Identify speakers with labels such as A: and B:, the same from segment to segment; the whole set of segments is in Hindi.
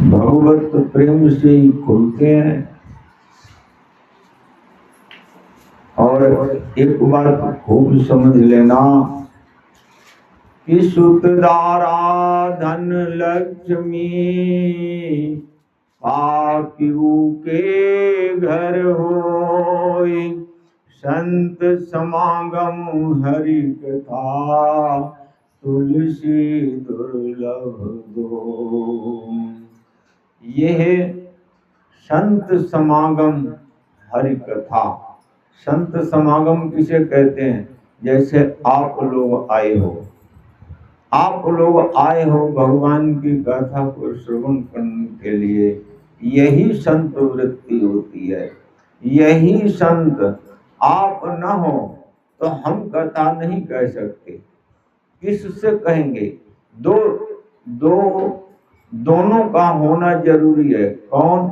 A: भगवत प्रेम से ही खुलते हैं। और एक बात खूब समझ लेना कि सुतदारा धन लक्ष्मी पापियों के घर होय, संत समागम हरि कथा तुलसी दुर्लभ दो। यह संत समागम हरि कथा। संत समागम किसे कहते हैं? जैसे आप लोग आए हो, आप लोग आए हो भगवान की कथा को श्रवण करने के लिए, यही संत वृत्ति होती है। यही संत आप न हो तो हम कथा नहीं कह सकते। किससे कहेंगे? दोनों का होना जरूरी है। कौन?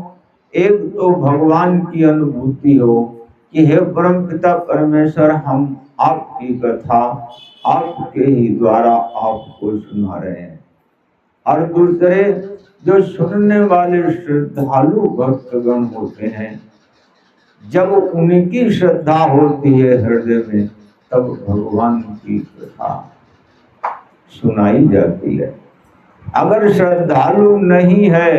A: एक तो भगवान की अनुभूति हो कि हे परम पिता परमेश्वर, हम आपकी कथा आपके ही द्वारा आपको सुना रहे हैं। और दूसरे जो सुनने वाले श्रद्धालु भक्तगण होते हैं, जब उनकी श्रद्धा होती है हृदय में, तब भगवान की कथा सुनाई जाती है। अगर श्रद्धालु नहीं है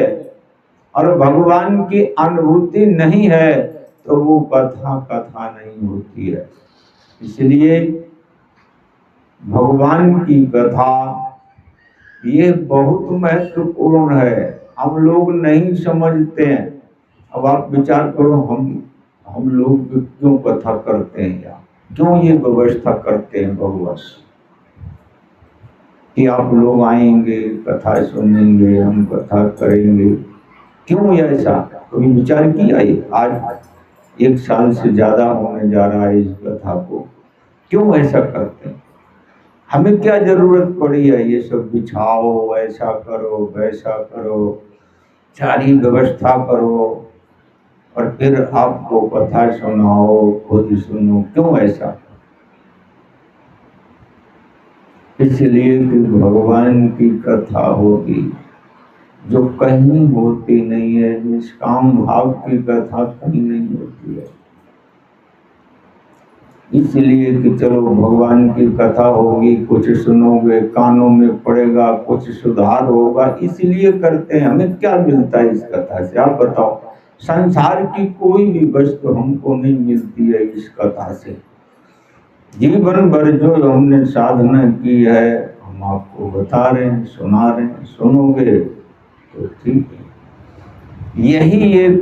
A: और भगवान की अनुभूति नहीं है तो वो कथा नहीं होती है। इसलिए भगवान की कथा ये बहुत महत्वपूर्ण है। हम लोग नहीं समझते हैं। अब आप विचार करो, हम लोग क्यों कथा करते हैं या क्यों ये व्यवस्था करते हैं भगवान कि आप लोग आएंगे, कथा सुनेंगे, हम कथा करेंगे? क्यों ऐसा कभी विचार किया? आज 1 साल से ज्यादा होने जा रहा है इस कथा को। क्यों ऐसा करते हैं? हमें क्या जरूरत पड़ी है? ये सब बिछाओ, ऐसा करो, वैसा करो, सारी व्यवस्था करो और फिर आपको कथा सुनाओ, खुद सुनो। क्यों ऐसा? इसलिए कि भगवान की कथा होगी जो कहीं होती नहीं है। निष्काम भाव की कथा कहीं नहीं होती है। इसलिए कि चलो भगवान की कथा होगी, कुछ सुनोगे, कानों में पड़ेगा, कुछ सुधार होगा, इसलिए करते हैं। हमें क्या मिलता है इस कथा से? आप बताओ। संसार की कोई भी वस्तु हमको नहीं मिलती है इस कथा से। जीवन भर जो हमने साधना की है हम आपको बता रहे हैं, सुना रहे हैं। सुनोगे तो ठीक है। यही एक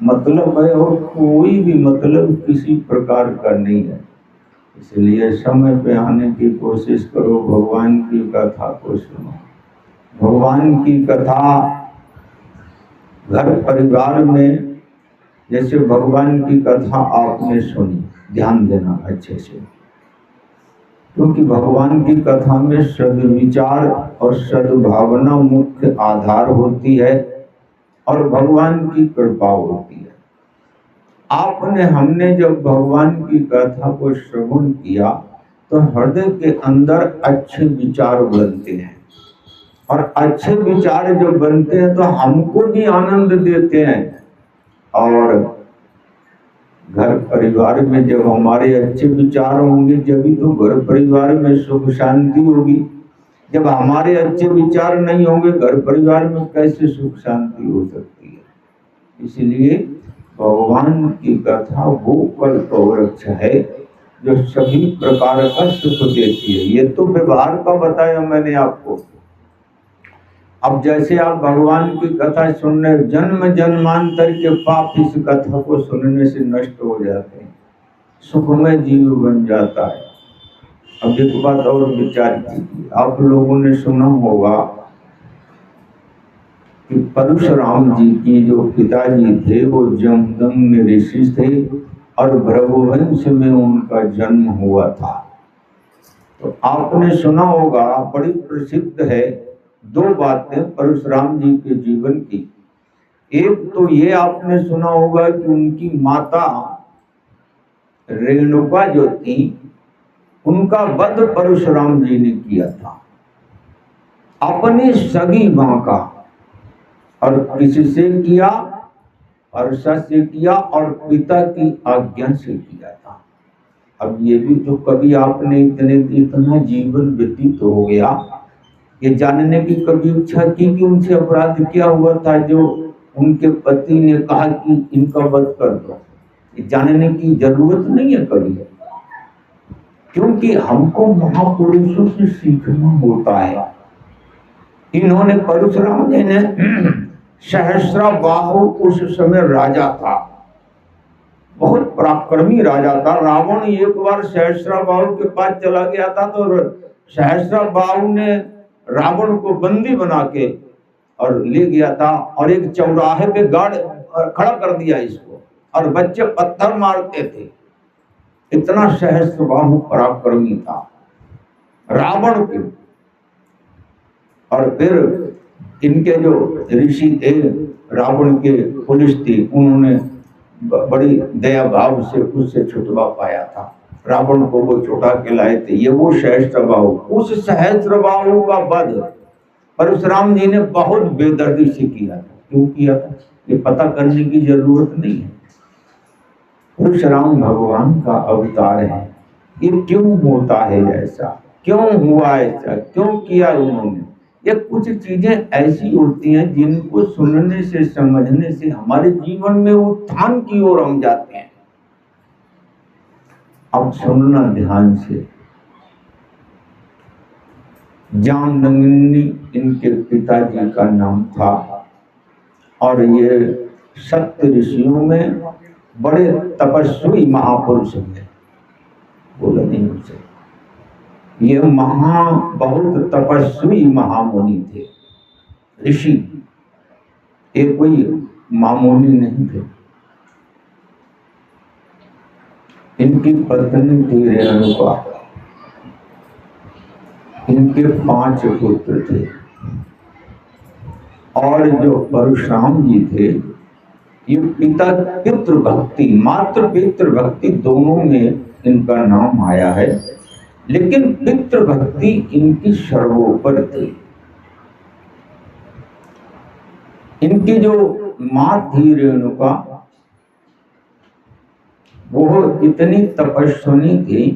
A: मतलब है और कोई भी मतलब किसी प्रकार का नहीं है। इसलिए समय पे आने की कोशिश करो, भगवान की कथा को सुनो। भगवान की कथा घर परिवार में, जैसे भगवान की कथा आपने सुनी, ध्यान देना अच्छे से, क्योंकि भगवान की कथा में सद्विचार और सद्भावना मुख्य आधार होती है और भगवान की कृपा होती है। हमने जब भगवान की कथा को श्रवण किया तो हृदय के अंदर अच्छे विचार बनते हैं और अच्छे विचार जब बनते हैं तो हमको भी आनंद देते हैं। और घर परिवार में जब हमारे अच्छे विचार होंगे जब तो घर परिवार में सुख शांति होगी। जब हमारे अच्छे विचार नहीं होंगे घर परिवार में कैसे सुख शांति हो सकती है? इसलिए भगवान की कथा वो कल्प वृक्ष है जो सभी प्रकार का सुख देती है। ये तो व्यवहार का बताया मैंने आपको। अब जैसे आप भगवान की कथा सुनने, जन्म जन्मांतर के पाप इस कथा को सुनने से नष्ट हो जाते हैं, सुखमय जीव बन जाता है। अब एक बात और विचार कीजिए, आप लोगों ने सुना होगा कि परशुराम जी की जो पिताजी थे वो जमदग्नि ऋषि थे और भृगुवंश में उनका जन्म हुआ था। तो आपने सुना होगा, बड़ी प्रसिद्ध है 2 बातें परशुराम जी के जीवन की। एक तो ये आपने सुना होगा कि उनकी माता रेणुका जो थी उनका वध परशुराम जी ने किया था। अपनी सगी मां का, और किससे किया? वर्षा से किया और पिता की आज्ञा से किया था। अब ये भी तो कभी आपने इतना जीवन व्यतीत हो गया, ये जानने की कभी इच्छा की कि उनसे अपराध क्या हुआ था जो उनके पति ने कहा कि इनका वध कर दो? ये जानने की जरूरत नहीं है कभी, क्योंकि हमको महापुरुषों से सीखना होता है। इन्होंने, परशुराम जी ने सहस्राबाहु उस समय राजा था, बहुत पराक्रमी राजा था। रावण एक बार सहस्राबाहु के पास चला गया था तो सहस्राबाहु ने रावण को बंदी बना के और ले गया था, और एक चौराहे पे गाड़ खड़ा कर दिया इसको, और बच्चे पत्थर मारते थे। इतना सहस्राबाहु पराक्रमी था रावण के। और फिर इनके जो ऋषि थे, रावण के पुलिस थी, उन्होंने बड़ी दया भाव से उससे छुटवा पाया था। रावण को वो छुटा के लाए थे। ये वो सहस्त्रबाहु, उस सहस्त्रबाहु का वध परशुराम जी ने बहुत बेदर्दी से किया था। क्यों किया था ये पता करने की जरूरत नहीं है। परशुराम भगवान का अवतार है। ये क्यों होता है ऐसा, क्यों हुआ ऐसा, क्यों किया उन्होंने? ये कुछ चीजें ऐसी होती हैं जिनको सुनने से, समझने से हमारे जीवन में उत्थान की ओर हम जाते हैं। अब सुनना ध्यान से। जामदग्नि इनके पिताजी का नाम था, और ये सप्त ऋषियों में बड़े तपस्वी महापुरुष हैं। बोला नहीं उनसे, ये बहुत तपस्वी महामुनि थे, ऋषि। ये कोई मामूली नहीं थे। इनकी पत्नी थी रेणुका। इनके 5 पुत्र थे, और जो परशुराम जी थे, ये पितृभक्ति, मातृ पितृभक्ति दोनों में इनका नाम आया है, लेकिन पितृभक्ति इनकी सर्वोपर थी। इनकी जो मां थी रेणुका, वो इतनी तपस्विनी थी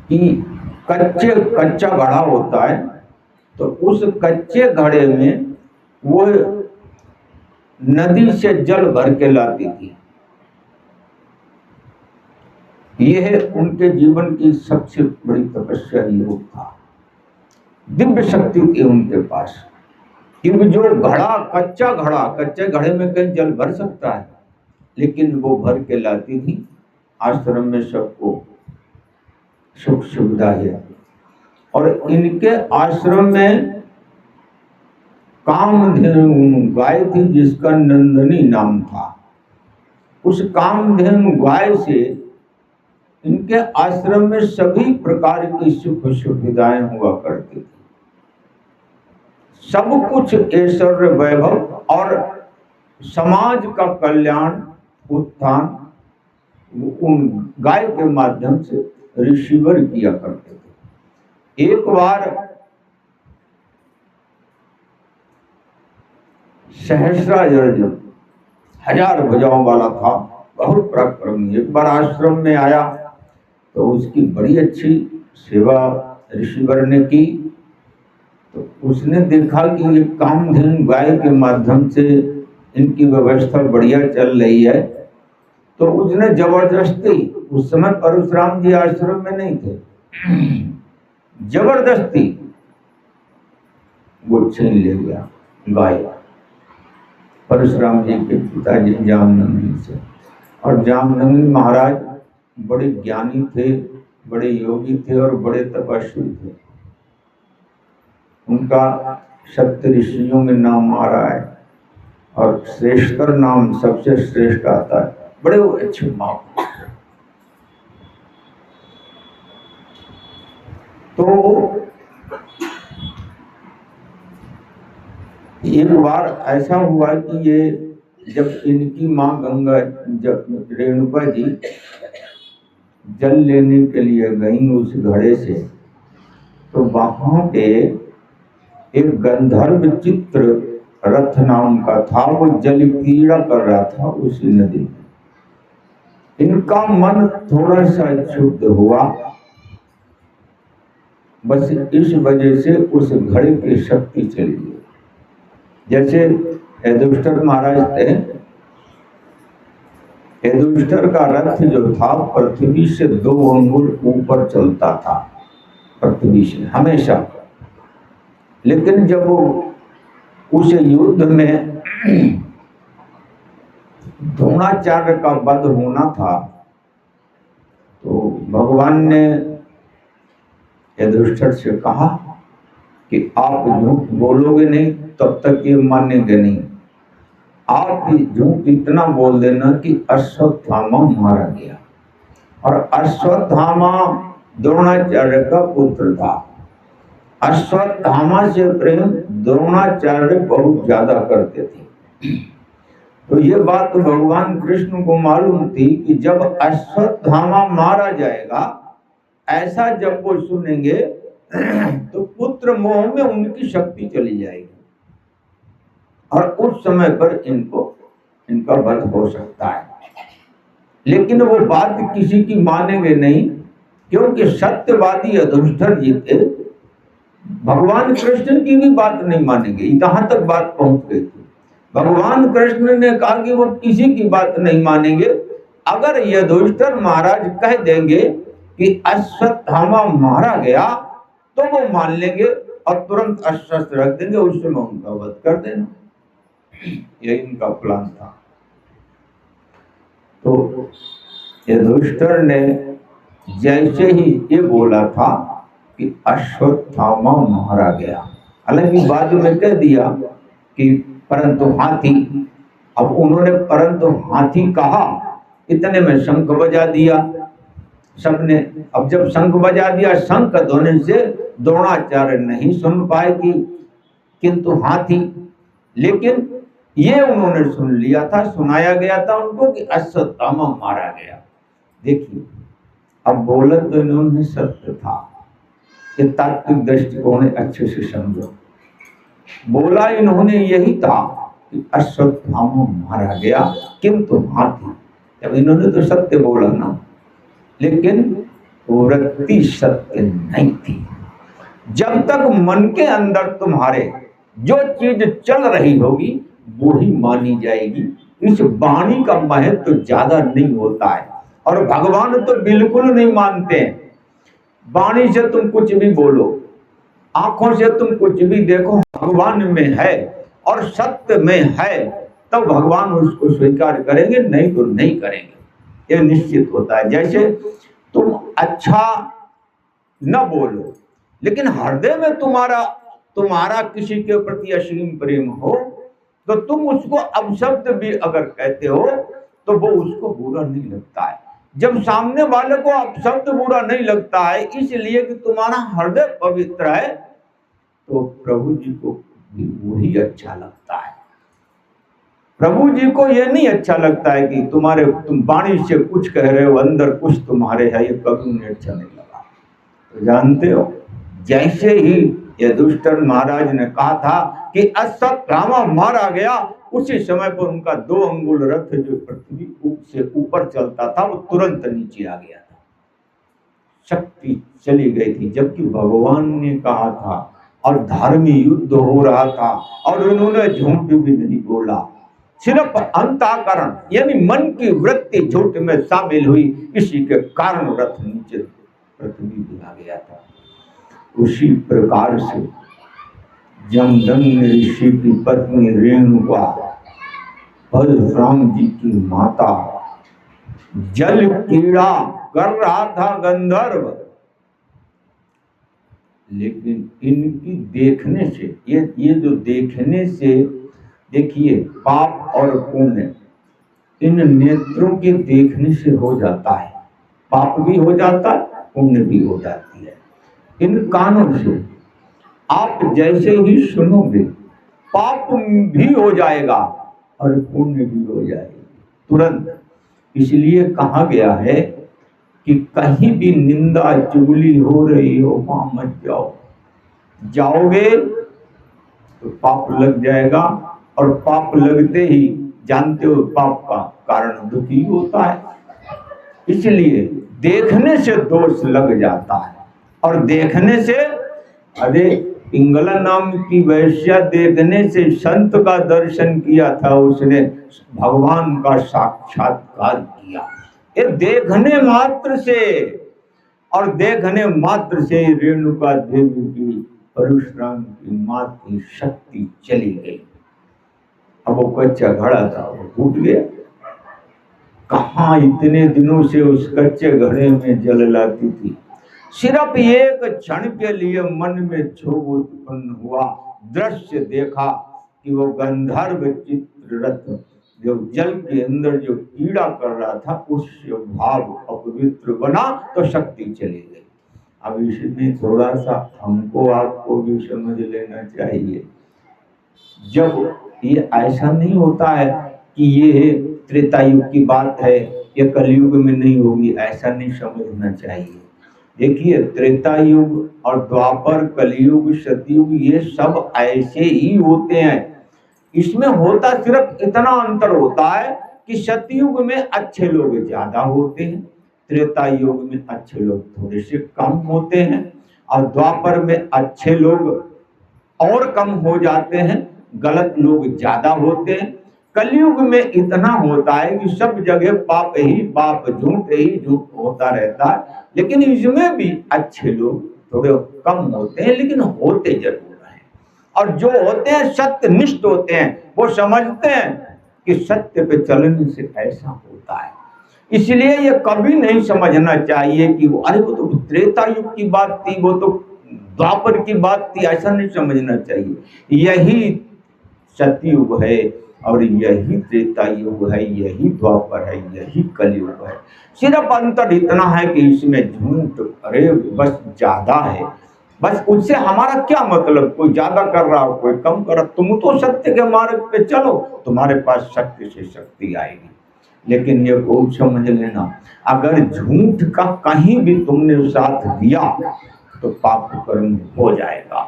A: कि कच्चा घड़ा होता है, तो उस कच्चे घड़े में वो नदी से जल भर के लाती थी। यह उनके जीवन की सबसे बड़ी तपस्या योग था। दिव्य शक्ति थी उनके पास, क्योंकि जो घड़ा, कच्चे घड़े में कहीं जल भर सकता है, लेकिन वो भर के लाती थी। आश्रम में सबको सुख सुविधा है। और इनके आश्रम में कामधेनु गाय थी, जिसका नंदनी नाम था। उस कामधेनु गाय से इनके आश्रम में सभी प्रकार की सुख सुविधाएं हुआ करती थी। सब कुछ ऐश्वर्य, वैभव और समाज का कल्याण, उत्थान उन गाय के माध्यम से ऋषिवर किया करते थे। एक बार सहस्रार्जुन 1000 भुजाओं वाला था, बहुत पराक्रमी, एक बार आश्रम में आया तो उसकी बड़ी अच्छी सेवा ऋषिवर ने की। तो उसने देखा कि ये कामधेनु गाय के माध्यम से इनकी व्यवस्था बढ़िया चल रही है, तो उसने जबरदस्ती, उस समय परशुराम जी आश्रम में नहीं थे, जबरदस्ती वो छीन ले गया गाय परशुराम जी के पिताजी जामदग्नि से। और जामदग्नि महाराज बड़े ज्ञानी थे, बड़े योगी थे और बड़े तपस्वी थे। उनका सप्त ऋषियों में नाम आ रहा है, और श्रेष्ठतर नाम सबसे श्रेष्ठ आता है। बड़े अच्छे महापुरुष। तो एक बार ऐसा हुआ कि ये जब इनकी माँ गंगा, जब रेणुका जी जल लेने के लिए गई उस घड़े से, तो वहां पे एक गंधर्व चित्र रथ नाम का था, वो जल क्रीड़ा कर रहा था उसी नदी में। इनका मन थोड़ा सा क्षुब्ध हुआ, बस इस वजह से उस घड़े की शक्ति चली गई। जैसे युधिष्ठिर महाराज थे, युधिष्ठिर का रथ जो था पृथ्वी से 2 अंगुल ऊपर चलता था, पृथ्वी से हमेशा। लेकिन जब वो उस युद्ध में द्रोणाचार्य का वध होना था, तो भगवान ने युधिष्ठिर से कहा कि आप झूठ बोलोगे नहीं तब तक ये मानेंगे नहीं। आप झूठ इतना बोल देना कि अश्वत्थामा मारा गया, और अश्वत्थामा द्रोणाचार्य का पुत्र था। अश्वत्थामा से प्रेम द्रोणाचार्य बहुत ज्यादा करते थे। तो ये बात तो भगवान कृष्ण को मालूम थी कि जब अश्वत्थामा मारा जाएगा, ऐसा जब वो सुनेंगे तो पुत्र मोह में उनकी शक्ति चली जाएगी, और उस समय पर इनका वध हो सकता है। लेकिन वो बात किसी की मानेंगे नहीं, क्योंकि सत्यवादी युधिष्ठिर जी थे, भगवान कृष्ण की भी बात नहीं मानेंगे। यहाँ तक बात पहुंच गई थी। भगवान कृष्ण ने कहा कि वो किसी की बात नहीं मानेंगे। अगर युधिष्ठिर महाराज कह देंगे कि अश्वत्थामा मारा गया, तो वो मान लेंगे और तुरंत अस्त्र रख देंगे, उस समय उनका वध कर देना। यही इनका प्लान था। तो युधिष्ठिर ने जैसे ही ये बोला था कि अश्वत्थामा मारा गया, हालांकि बाद में कह दिया कि परंतु हाथी, अब उन्होंने परंतु हाथी कहा, इतने में शंख बजा दिया सबने। अब जब शंख बजा दिया, शंख ध्वनि से द्रोणाचार्य नहीं सुन पाए कि किंतु हाथी, लेकिन ये उन्होंने सुन लिया था, सुनाया गया था उनको कि अश्वत्थामा मारा गया। देखिए, अब बोला तो इन्होंने सत्य था, ये तात्विक दृष्टिकोण है, अच्छे से समझो। बोला इन्होंने यही था कि अश्वत्थामा मारा गया किंतु हाथी। जब इन्होंने तो सत्य बोला ना, लेकिन वृत्ति सत्य नहीं थी। जब तक मन के अंदर तुम्हारे जो चीज चल रही होगी वो ही मानी जाएगी। इस वाणी का महत्व तो ज्यादा नहीं होता है, और भगवान तो बिल्कुल नहीं मानते हैं। वाणी से तुम कुछ भी बोलो, आंखों से तुम कुछ भी देखो, भगवान में है और सत्य में है, तब भगवान उसको स्वीकार करेंगे, नहीं तो नहीं करेंगे। ये निश्चित होता है। जैसे तुम अच्छा न बोलो, लेकिन हृदय में तुम्हारा किसी के प्रति असीम प्रेम हो, तो तुम उसको अपशब्द भी अगर कहते हो तो वो उसको बुरा नहीं लगता है। जब सामने वाले को अपशब्द बुरा नहीं लगता है, इसलिए कि तुम्हारा हृदय पवित्र है, तो प्रभु जी को भी वही अच्छा लगता है। प्रभु जी को ये नहीं अच्छा लगता है कि तुम वाणी से कुछ कह रहे हो, अंदर कुछ तुम्हारे है, ये कभी उन्हें अच्छा नहीं लगा। तो जानते हो, जैसे ही युधिष्ठिर महाराज ने कहा था कि अश्वत्थामा मारा गया, उसी समय पर उनका 2 अंगुल रथ जो पृथ्वी से ऊपर चलता था, वो तुरंत नीचे आ गया था। शक्ति चली गई थी, जबकि भगवान ने कहा था और धार्मिक युद्ध हो रहा था, और उन्होंने झूठ भी नहीं बोला। सिर्फ अंतःकरण यानी मन की वृत्ति झूठ में शामिल हुई, इसी के कारण रथ नीचे पृथ्वी पे आ गया था। उसी प्रकार से जमदग्नि ऋषि की पत्नी रेणुका बलराम जी की माता जल क्रीड़ा कर रहा था गंधर्व, लेकिन इनकी देखने से ये जो देखने से, देखिए पाप और पुण्य इन नेत्रों के देखने से हो जाता है। पाप भी हो जाता है, पुण्य भी हो जाती है। इन कानों से आप जैसे ही सुनोगे, पाप भी हो जाएगा और पुण्य भी हो जाएगा तुरंत। इसलिए कहा गया है कि कहीं भी निंदा चुगली हो रही हो, वहां मत जाओ, जाओगे तो पाप लग जाएगा, और पाप लगते ही जानते हो पाप का कारण दुखी होता है। इसलिए देखने से दोष लग जाता है, और देखने से, अरे पिंगला नाम की वैश्या देखने से संत का दर्शन किया था, उसने भगवान का साक्षात्कार किया। ये देखने मात्र से, और देखने मात्र से रेणुका देवी की परशुराम की मां की शक्ति चली गई। अब वो कच्चा घड़ा था, वो टूट गया। कहाँ इतने दिनों से उस कच्चे घड़े में जल लाती थी। सिर्फ एक क्षण के लिए मन में क्षोभ उत्पन्न हुआ, दृश्य देखा कि वो गंधर्व चित्ररथ जो जल के अंदर जो कीड़ा कर रहा था, उससे भाव अपवित्र बना तो शक्ति चली गई। अब इसमें थोड़ा सा हमको आपको भी समझ लेना चाहिए। जब ये ऐसा नहीं होता है कि ये त्रेता युग की बात है, ये कलयुग में नहीं होगी, ऐसा नहीं समझना चाहिए। देखिए, त्रेता युग और द्वापर, कलयुग, सतयुग, ये सब ऐसे ही होते हैं। इसमें होता सिर्फ इतना अंतर होता है कि सतयुग में अच्छे लोग ज्यादा होते हैं, त्रेता युग में अच्छे लोग थोड़े से कम होते हैं, और द्वापर में अच्छे लोग और कम हो जाते हैं, गलत लोग ज्यादा होते हैं। कलयुग में इतना होता है कि सब जगह पाप ही पाप, झूठ ही झूठ होता रहता है। लेकिन इसमें भी अच्छे लोग थोड़े कम होते हैं, लेकिन होते जरूर हैं। और जो होते हैं सत्यनिष्ठ होते हैं, वो समझते हैं कि सत्य पे चलने से ऐसा होता है। इसलिए ये कभी नहीं समझना चाहिए कि वो, अरे वो तो त्रेता युग की बात थी, वो तो द्वापर की बात थी, ऐसा नहीं समझना चाहिए। यही सतयुग है, और यही त्रेता युग है, यही द्वापर है, यही कलयुग है। सिर्फ अंतर इतना है कि इसमें झूठ, अरे बस ज्यादा है, बस उससे हमारा क्या मतलब। कोई ज्यादा कर रहा हो, कोई कम कर रहा, तुम तो सत्य के मार्ग पे चलो, तुम्हारे पास शक्ति से शक्ति आएगी। लेकिन ये खूब समझ लेना, अगर झूठ का कहीं भी तुमने साथ दिया तो पाप कर्म हो जाएगा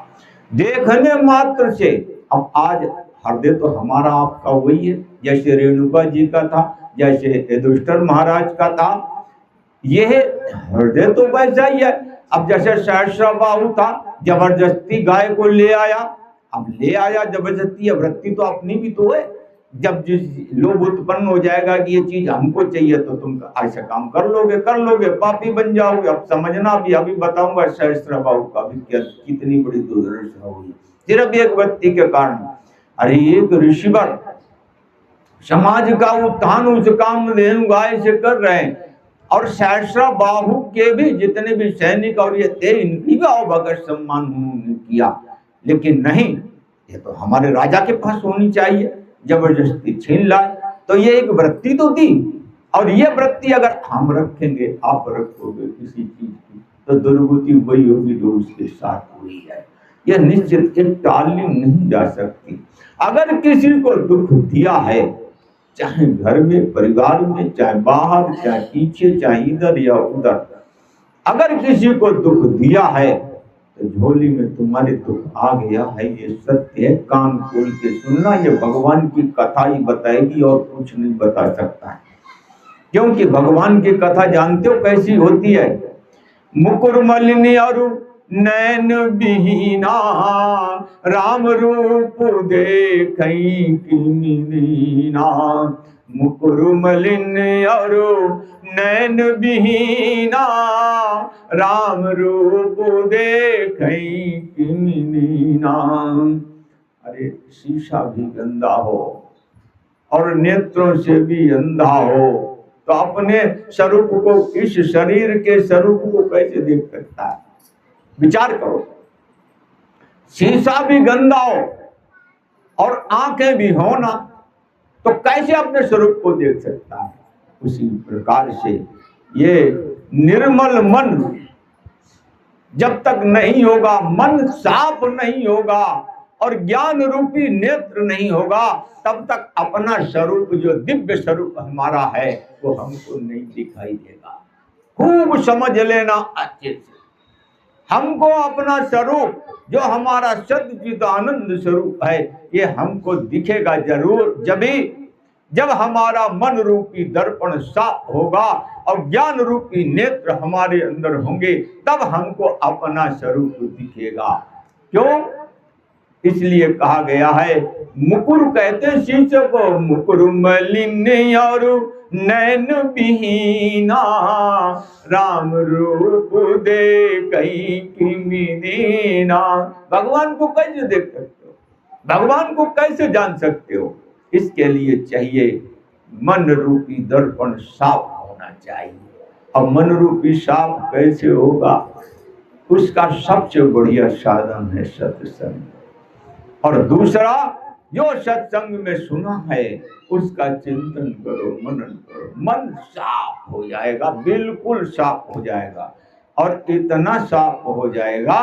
A: देखने मात्र से। अब आज हृदय तो हमारा आपका वही है, जैसे रेणुका जी का था, जैसे युधिष्ठिर महाराज का था, यह हृदय तो वैसा ही है। अब जैसे सहस्त्रबाहु था, जबरदस्ती गाय को ले आया, अब ले आया जबरदस्ती, अब वृत्ति तो अपनी भी तो है। जब जिस लोभ उत्पन्न हो जाएगा कि ये चीज हमको चाहिए, तो तुम ऐसा काम कर लोगे, पापी बन जाओगे। अब समझना भी, अभी बताऊंगा सहस्त्रबाहु का भी क्या कितनी बड़ी दुर्दशा हुई, सिर्फ एक व्यक्ति के कारण। अरे एक ऋषिवर समाज का उत्थान उस काम गाय से कर रहे हैं, और सहस्त्रबाहु के भी जितने भी सैनिक और ये थे, इनकी भी अवभगत सम्मान उन्होंने किया। लेकिन नहीं, ये तो हमारे राजा के पास होनी चाहिए, जबरदस्ती छीन लाए। तो ये एक वृत्ति तो थी, और ये वृत्ति अगर हम रखेंगे, आप रखोगे किसी चीज की, तो दुर्गति वही होगी जो उसके साथ हुई है। यह निश्चित टाली नहीं जा सकती। अगर किसी को दुख दिया है, चाहे घर में, परिवार में, चाहे बाहर, चाहे पीछे, चाहे इधर या उधर, अगर किसी को दुख दिया है तो झोली में तुम्हारे दुख आ गया है, ये सत्य है। कान खोल के सुनना, ये भगवान की कथा ही बताएगी, और कुछ नहीं बता सकता है। क्योंकि भगवान की कथा जानते हो कैसी होती है। मुकुर मलिनी और नैन बिहीना, राम रूप देखई किनि दीना। मुकुर मलिन और नैन बिहीना, राम रूप देखई किनि दीना। अरे शीशा भी गंदा हो और नेत्रों से भी अंधा हो, तो अपने स्वरूप को, इस शरीर के स्वरूप को कैसे देख सकता है? विचार करो। शीशा भी गंदा हो और आंखें भी हो ना, तो कैसे अपने स्वरूप को देख सकता है? उसी प्रकार से ये निर्मल मन जब तक नहीं होगा, मन साफ नहीं होगा और ज्ञान रूपी नेत्र नहीं होगा, तब तक अपना स्वरूप, जो दिव्य स्वरूप हमारा है, वो हमको नहीं दिखाई देगा। खूब समझ लेना अच्छे से। हमको अपना स्वरूप जो हमारा सच्चिद आनंद स्वरूप है ये हमको दिखेगा जरूर जब हमारा मन रूपी दर्पण साफ होगा और ज्ञान रूपी नेत्र हमारे अंदर होंगे, तब हमको अपना स्वरूप दिखेगा। क्यों? इसलिए कहा गया है, मुकुर कहते शिष्य को, मुकुर मलिन और नैन विहीना, राम रूप दे कहीं की दीना। भगवान को कैसे देख सकते हो? भगवान को कैसे जान सकते हो? इसके लिए चाहिए मन रूपी दर्पण साफ होना चाहिए। और मन रूपी साफ कैसे होगा? उसका सबसे बढ़िया साधन है सत्संग। और दूसरा, जो सत्संग में सुना है उसका चिंतन करो, मनन करो, मन साफ हो जाएगा, बिल्कुल साफ हो जाएगा। और इतना साफ हो जाएगा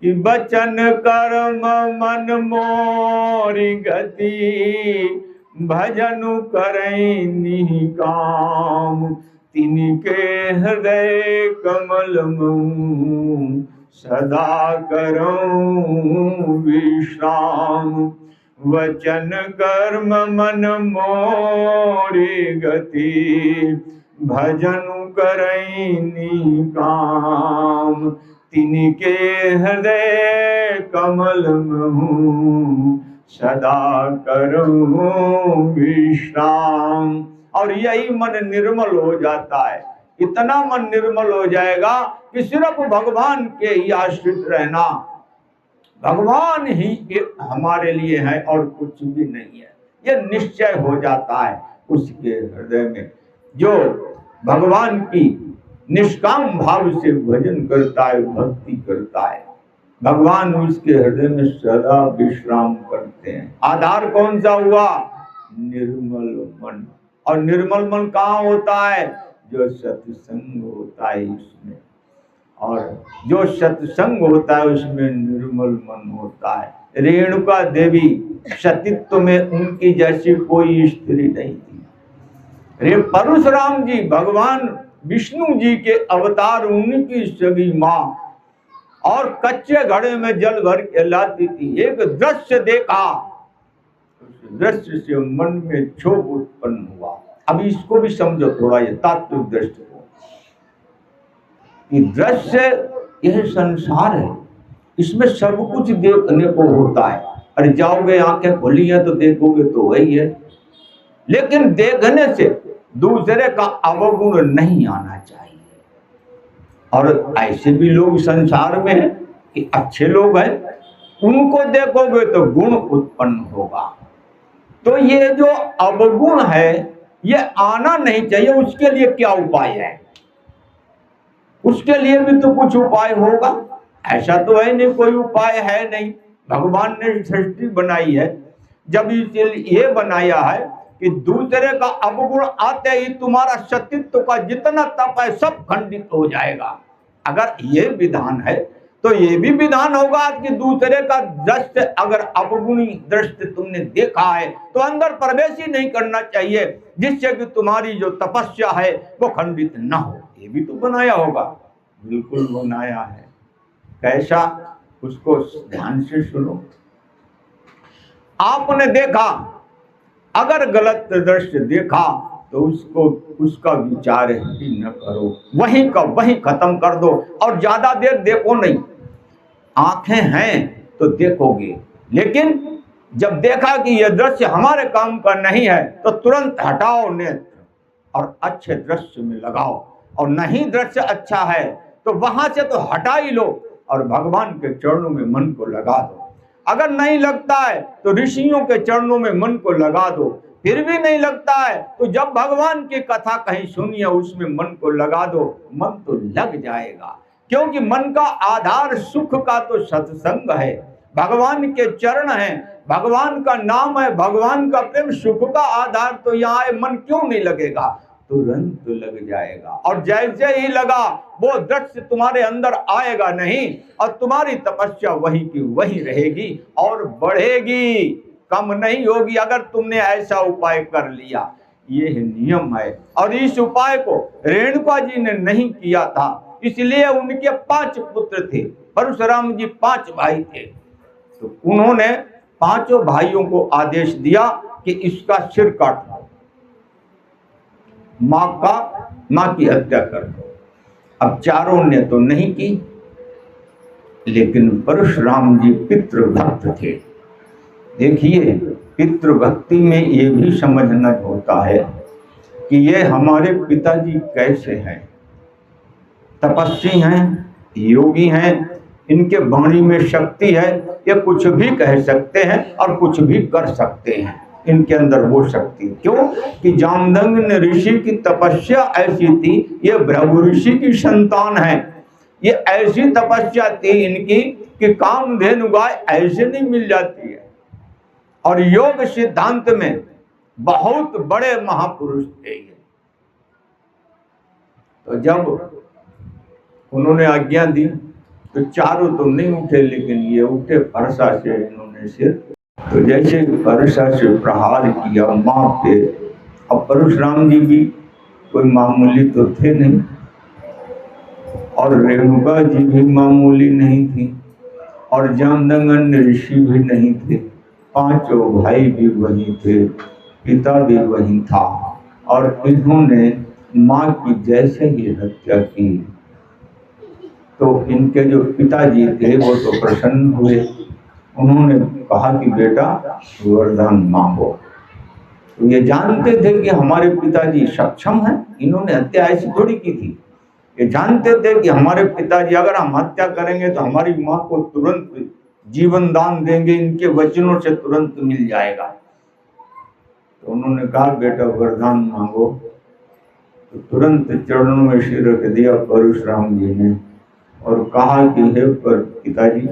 A: कि वचन कर्म मन मोरी गति, भजनु करई निकाम, तिनके हृदय कमल मुँह, सदा करऊं विश्राम। वचन कर्म मन मोरी गति, भजनु करई निकाम, तिनके हृदय कमल मुँह, सदा करऊं विश्राम। और यही मन निर्मल हो जाता है। इतना मन निर्मल हो जाएगा कि सिर्फ भगवान के ही आश्रित रहना, भगवान ही हमारे लिए है और कुछ भी नहीं है, यह निश्चय हो जाता है उसके हृदय में। जो भगवान की निष्काम भाव से भजन करता है, भक्ति करता है, भगवान उसके हृदय में सदा विश्राम करते हैं। आधार कौन सा हुआ? निर्मल मन। और निर्मल मन कहाँ होता है? जो सत्संग होता है इसमें। और जो सत्संग होता है उसमें निर्मल मन होता है। रेणुका देवी सतीत्व में उनकी जैसी कोई स्त्री नहीं थी। रे परशुराम जी भगवान विष्णु जी के अवतार, उनकी सगी माँ, और कच्चे घड़े में जल भर के लाती थी। एक दृश्य देखा, उस दृश्य से मन में क्षोभ उत्पन्न हुआ। अब इसको भी समझो थोड़ा, ये तात्विक दृष्टि को। दृश्य यह संसार है, इसमें सब कुछ देखने को होता है। अरे जाओगे, आंखें खुली हैं तो देखोगे तो वही है। लेकिन देखने से दूसरे का अवगुण नहीं आना चाहिए। और ऐसे भी लोग संसार में हैं कि अच्छे लोग हैं, उनको देखोगे तो गुण उत्पन्न होगा। तो ये जो अवगुण है ये आना नहीं चाहिए। उसके लिए क्या उपाय है? उसके लिए भी तो कुछ उपाय होगा। ऐसा तो है नहीं, कोई उपाय है नहीं। भगवान ने सृष्टि बनाई है, जब ये बनाया है कि दूसरे का अवगुण आते ही तुम्हारा सतीत्व का जितना तप है सब खंडित हो जाएगा। अगर ये विधान है तो ये भी विधान होगा कि दूसरे का दृश्य, अगर अवगुणी दृश्य तुमने देखा है तो अंदर प्रवेश ही नहीं करना चाहिए, जिससे कि तुम्हारी जो तपस्या है वो खंडित न हो। ये भी तो बनाया होगा। बिल्कुल बनाया है। कैसा? उसको ध्यान से सुनो। आपने देखा, अगर गलत दृश्य देखा तो उसका विचार ही न करो, वहीं का वहीं खत्म कर दो। और ज्यादा देर देखो नहीं। आंखें हैं तो देखोगे, लेकिन जब देखा कि यह दृश्य हमारे काम का नहीं है तो तुरंत हटाओ नेत्र और अच्छे दृश्य में लगाओ। और नहीं दृश्य अच्छा है तो वहां से तो हटा ही लो और भगवान के चरणों में मन को लगा दो। अगर नहीं लगता है तो ऋषियों के चरणों में मन को लगा दो। फिर भी नहीं लगता है तो जब भगवान की कथा कहीं सुनिए उसमें मन को लगा दो, मन तो लग जाएगा। क्योंकि मन का आधार सुख का तो सत्संग है, भगवान के चरण हैं, भगवान का नाम है, भगवान का प्रेम। सुख का आधार तो यहाँ है, मन क्यों नहीं लगेगा? तुरंत लग जाएगा। और जैसे ही लगा वो दृश्य तुम्हारे अंदर आएगा नहीं, और तुम्हारी तपस्या वही की वही रहेगी और बढ़ेगी, कम नहीं होगी। अगर तुमने ऐसा उपाय कर लिया, ये नियम है। और इस उपाय को रेणुका जी ने नहीं किया था, इसलिए उनके 5 पुत्र थे। परशुराम जी 5 भाई थे, तो उन्होंने 5 भाइयों को आदेश दिया कि इसका सिर काट दो, मां की हत्या कर दो। अब चारों ने तो नहीं की, लेकिन परशुराम जी पितृभक्त थे। देखिए, पितृभक्ति में ये भी समझना होता है कि ये हमारे पिताजी कैसे हैं, तपस्वी हैं, योगी हैं, इनके वाणी में शक्ति है, ये कुछ भी कह सकते हैं और कुछ भी कर सकते हैं, इनके अंदर वो शक्ति। क्यों कि जामदग्नि ऋषि की तपस्या ऐसी थी, ये भृगु ऋषि की संतान है, ये ऐसी तपस्या थी इनकी कि कामधेनु गाय ऐसे नहीं मिल जाती है। और योग सिद्धांत में बहुत बड़े महापुरुष थे ये। तो जब उन्होंने आज्ञा दी तो चारों तो नहीं उठे, लेकिन ये उठे, फरसा से इन्होंने सिर, तो जैसे फरसा से प्रहार किया मां पे। अब परशुराम जी भी कोई मामूली तो थे नहीं, और रेणुका जी भी मामूली नहीं थी, और जामदग्नि ऋषि भी नहीं थे, 5 भाई भी वही थे, पिता भी वही था। और इन्होंने मां की जैसे ही हत्या की तो इनके जो पिताजी थे वो तो प्रसन्न हुए। उन्होंने कहा कि बेटा वरदान मांगो। तो ये जानते थे कि हमारे पिताजी सक्षम हैं, इन्होंने हत्या ऐसी थोड़ी की थी। ये जानते थे कि हमारे पिताजी अगर हम हत्या करेंगे तो हमारी मां को तुरंत जीवन दान देंगे, इनके वचनों से तुरंत मिल जाएगा। तो उन्होंने कहा बेटा वरदान मांगो। तो तुरंत चरणों में सिर रख दिया परशुराम जी ने और कहा कि हे पर पिताजी,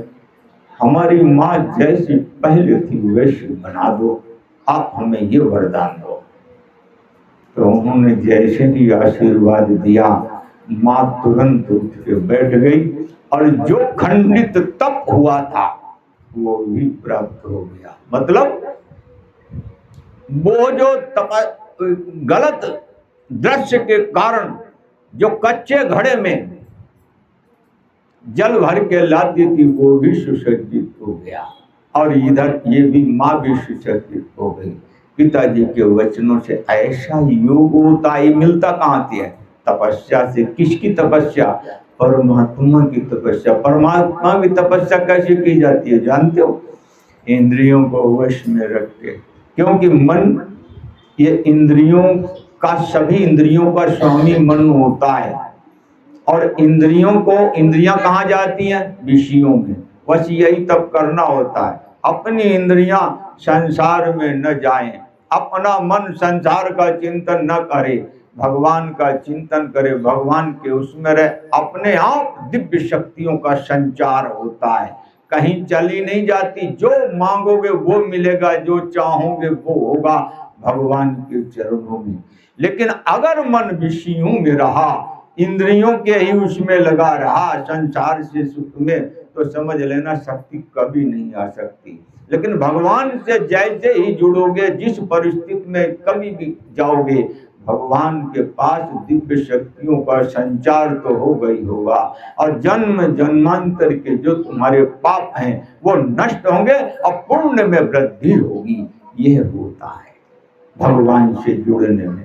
A: हमारी माँ जैसी पहले थी वैसी बना दो, आप हमें ये वरदान दो। तो उन्होंने जैसे ही आशीर्वाद दिया, माँ तुरंत उठ के बैठ गई और जो खंडित तप हुआ था वो भी प्राप्त हो गया। मतलब वो जो गलत दृश्य के कारण जो कच्चे घड़े में जल भर के लाती थी वो भी सुसज्जित हो गया, और इधर ये भी माँ भी सुसज्जित हो गई। पिताजी के वचनों से ऐसा योग होता है, मिलता कहाँ से है? तपस्या से। किसकी तपस्या? परमात्मा की तपस्या। परमात्मा की तपस्या कैसे की जाती है जानते हो? इंद्रियों को वश में रख के, क्योंकि मन ये इंद्रियों का, सभी इंद्रियों का स्वामी मन होता है, और इंद्रियां कहाँ जाती हैं? विषयों में। बस यही तब करना होता है, अपनी इंद्रियां संसार में न जाएं, अपना मन संसार का चिंतन न करे, भगवान का चिंतन करे, भगवान के उसमें रहे, अपने आप दिव्य शक्तियों का संचार होता है, कहीं चली नहीं जाती। जो मांगोगे वो मिलेगा, जो चाहोगे वो होगा भगवान के चरणों में। लेकिन अगर मन विषयों में रहा, इंद्रियों के ही उसमें लगा रहा, संसार से सुख में, तो समझ लेना शक्ति कभी नहीं आ सकती। लेकिन भगवान से जैसे ही जुड़ोगे, जिस परिस्थिति में कभी भी जाओगे, भगवान के पास दिव्य शक्तियों का संचार तो होगा ही होगा, और जन्म जन्मांतर के जो तुम्हारे पाप हैं वो नष्ट होंगे और पुण्य में वृद्धि होगी। यह होता है भगवान से जुड़ने में।